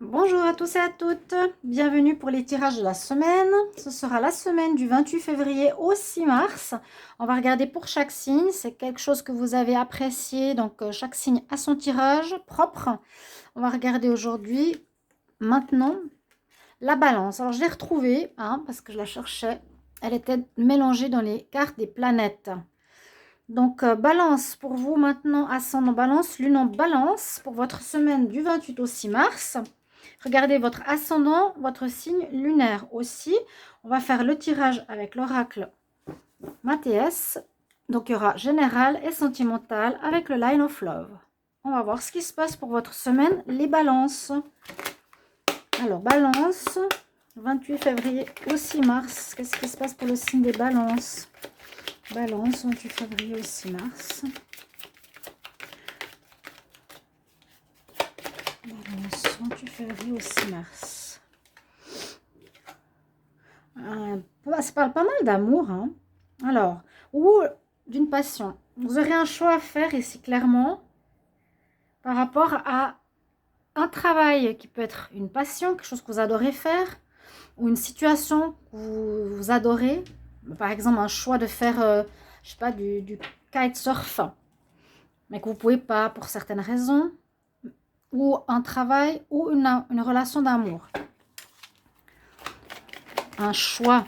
Bonjour à tous et à toutes, bienvenue pour les tirages de la semaine. Ce sera la semaine du 28 février au 6 mars. On va regarder pour chaque signe, c'est quelque chose que vous avez apprécié, donc chaque signe a son tirage propre. On va regarder aujourd'hui, maintenant, la balance. Alors je l'ai retrouvée, parce que je la cherchais, elle était mélangée dans les cartes des planètes. Donc balance pour vous maintenant, ascendant balance, lune en balance pour votre semaine du 28 au 6 mars. Regardez votre ascendant, votre signe lunaire aussi. On va faire le tirage avec l'oracle Mathias. Donc il y aura général et sentimental avec le Line of Love. On va voir ce qui se passe pour votre semaine, les balances. Alors balance, 28 février au 6 mars. Qu'est-ce qui se passe pour le signe des balances? Balance, 28 février au 6 mars. Balance, 28 février au 6 mars. Ça parle pas mal d'amour, hein. Alors, ou d'une passion. Vous aurez un choix à faire ici, clairement, par rapport à un travail qui peut être une passion, quelque chose que vous adorez faire, ou une situation que vous adorez. Par exemple, un choix de faire, je sais pas, du kitesurf, mais que vous ne pouvez pas pour certaines raisons, ou un travail, ou une relation d'amour. Un choix.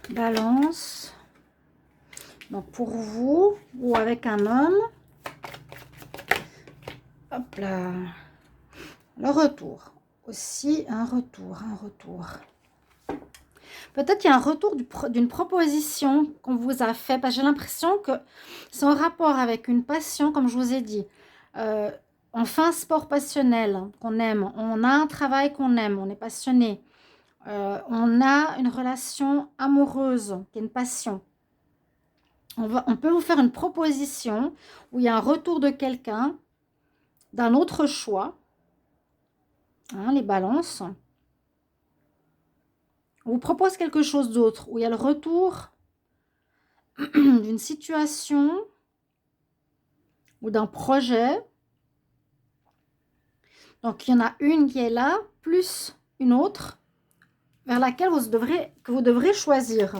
Balance. Donc pour vous, ou avec un homme, hop là, le retour. Aussi un retour. Peut-être qu'il y a un retour d'une proposition qu'on vous a fait. Parce que j'ai l'impression que c'est en rapport avec une passion, comme je vous ai dit. On fait un sport passionnel qu'on aime. On a un travail qu'on aime. On est passionné. On a une relation amoureuse qui est une passion. On peut vous faire une proposition où il y a un retour de quelqu'un, d'un autre choix. Les balances. On vous propose quelque chose d'autre, où il y a le retour d'une situation ou d'un projet. Donc, il y en a une qui est là, plus une autre, vers laquelle vous devrez choisir.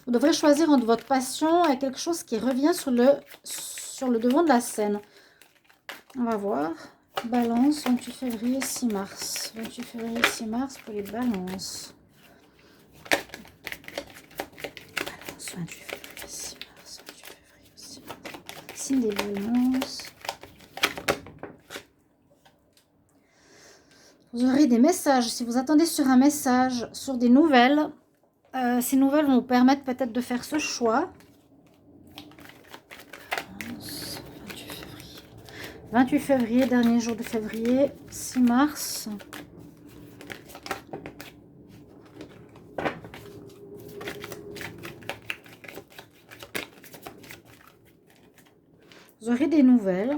Vous devrez choisir entre votre passion et quelque chose qui revient sur le devant de la scène. On va voir. Balance, 28 février, 6 mars. 28 février, 6 mars pour les balances. Balance, 28 février, 6 mars. 28 février, 6 mars. Signe des balances. Vous aurez des messages. Si vous attendez sur un message, sur des nouvelles, ces nouvelles vont vous permettre peut-être de faire ce choix. 28 février. 28 février, dernier jour de février, 6 mars. Vous aurez des nouvelles.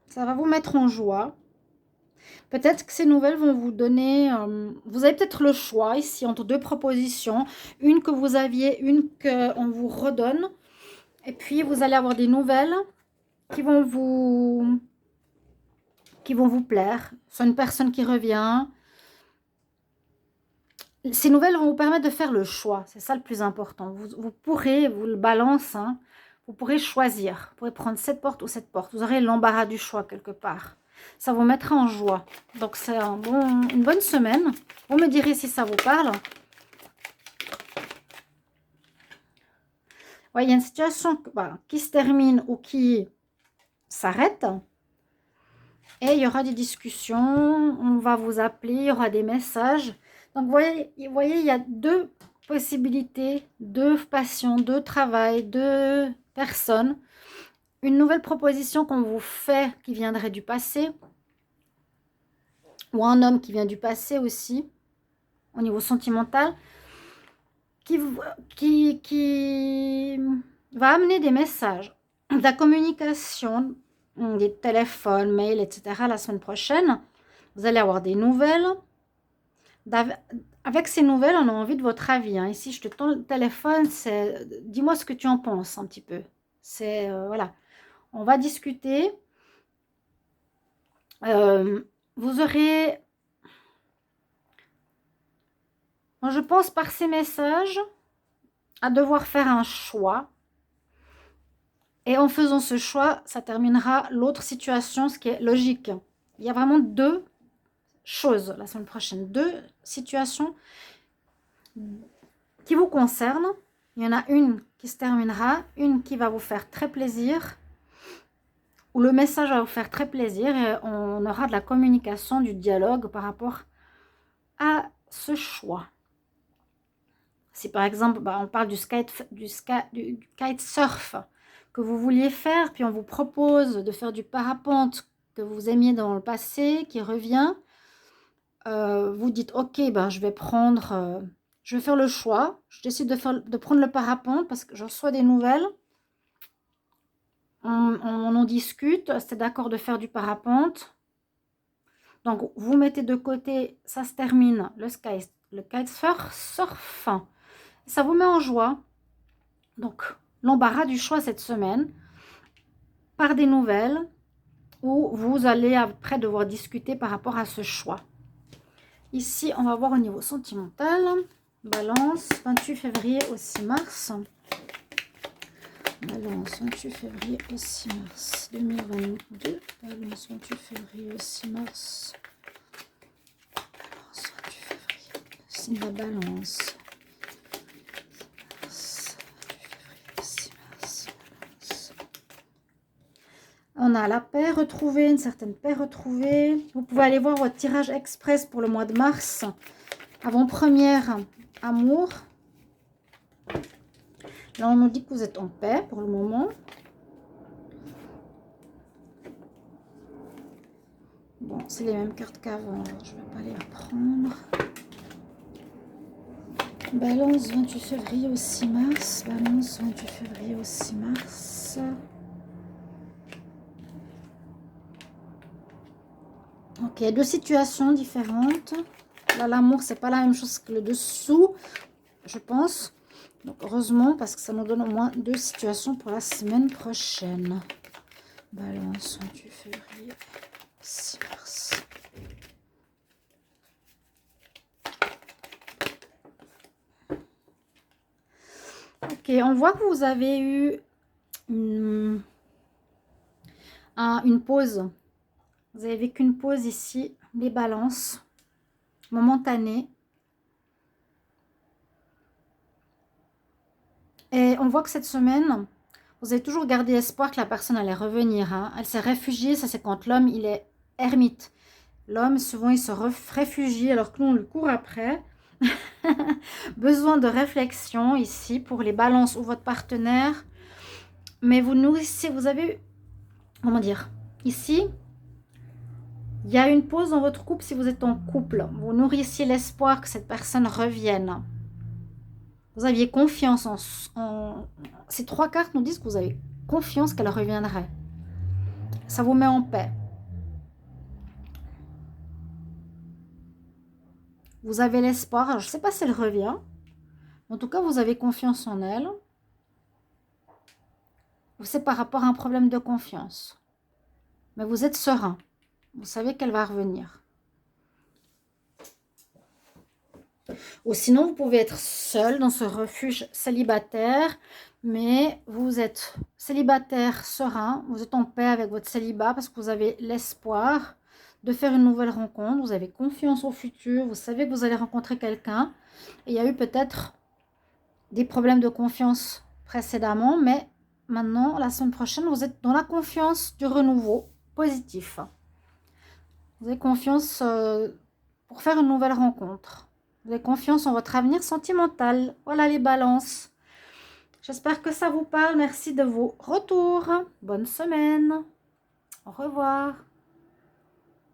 Ça va vous mettre en joie. Peut-être que ces nouvelles vont vous donner... vous avez peut-être le choix ici entre deux propositions. Une que vous aviez, une qu'on vous redonne. Et puis, vous allez avoir des nouvelles qui vont vous plaire. Soit une personne qui revient. Ces nouvelles vont vous permettre de faire le choix. C'est ça le plus important. Vous pourrez, vous le balance, vous pourrez choisir. Vous pourrez prendre cette porte ou cette porte. Vous aurez l'embarras du choix quelque part. Ça vous mettra en joie. Donc, c'est une bonne semaine. Vous me direz si ça vous parle. Ouais, il y a une situation qui se termine ou qui s'arrête. Et il y aura des discussions. On va vous appeler. Il y aura des messages. Donc, vous voyez, il y a deux possibilités, deux passions, deux travail, deux personnes. Une nouvelle proposition qu'on vous fait qui viendrait du passé. Ou un homme qui vient du passé aussi, au niveau sentimental, qui va amener des messages, de la communication, des téléphones, mails, etc. la semaine prochaine. Vous allez avoir des nouvelles. Avec ces nouvelles, on a envie de votre avis. Ici, je te tends le téléphone, c'est dis-moi ce que tu en penses un petit peu. C'est, voilà. On va discuter. Vous aurez, je pense, par ces messages, à devoir faire un choix. Et en faisant ce choix, ça terminera l'autre situation, ce qui est logique. Il y a vraiment deux choses la semaine prochaine, deux situations qui vous concernent. Il y en a une qui se terminera, une qui va vous faire très plaisir, où le message va vous faire très plaisir et on aura de la communication, du dialogue par rapport à ce choix. Si par exemple, on parle du kitesurf que vous vouliez faire, puis on vous propose de faire du parapente que vous aimiez dans le passé, qui revient, vous dites ok, je vais prendre, je vais faire le choix, je décide de prendre le parapente parce que je reçois des nouvelles, on en discute, c'est d'accord de faire du parapente, donc vous mettez de côté, ça se termine, le kitesurf, ça vous met en joie. Donc l'embarras du choix cette semaine, par des nouvelles, où vous allez après devoir discuter par rapport à ce choix. Ici, on va voir au niveau sentimental. Balance, 28 février au 6 mars. Balance, 28 février au 6 mars 2022. Balance, 28 février au 6 mars. Balance, 28 février. Signe de la balance. On a la paix retrouvée, une certaine paix retrouvée. Vous pouvez aller voir votre tirage express pour le mois de mars. Avant-première amour. Là, on nous dit que vous êtes en paix pour le moment. Bon, c'est les mêmes cartes qu'avant. Je ne vais pas les reprendre. Balance, 28 février au 6 mars. Balance, 28 février au 6 mars. Ok, deux situations différentes. Là, l'amour, c'est pas la même chose que le dessous, je pense. Donc, heureusement, parce que ça nous donne au moins deux situations pour la semaine prochaine. Balance, 28 février, 6 mars. Ok, on voit que vous avez eu une pause. Vous avez vécu une pause ici, les balances, momentanée. Et on voit que cette semaine, vous avez toujours gardé espoir que la personne allait revenir. Hein. Elle s'est réfugiée, ça c'est quand l'homme, il est ermite. L'homme, souvent, il se réfugie alors que nous, on le court après. Besoin de réflexion ici pour les balances ou votre partenaire. Mais vous nourrissez, vous avez, comment dire, ici, il y a une pause dans votre couple si vous êtes en couple. Vous nourrissiez l'espoir que cette personne revienne. Vous aviez confiance en... Ces trois cartes nous disent que vous avez confiance qu'elle reviendrait. Ça vous met en paix. Vous avez l'espoir. Je ne sais pas si elle revient. En tout cas, vous avez confiance en elle. C'est par rapport à un problème de confiance. Mais vous êtes serein. Vous savez qu'elle va revenir. Ou sinon, vous pouvez être seul dans ce refuge célibataire, mais vous êtes célibataire serein, vous êtes en paix avec votre célibat parce que vous avez l'espoir de faire une nouvelle rencontre, vous avez confiance au futur, vous savez que vous allez rencontrer quelqu'un. Il y a eu peut-être des problèmes de confiance précédemment, mais maintenant, la semaine prochaine, vous êtes dans la confiance du renouveau positif. Vous avez confiance pour faire une nouvelle rencontre. Vous avez confiance en votre avenir sentimental. Voilà les balances. J'espère que ça vous parle. Merci de vos retours. Bonne semaine. Au revoir.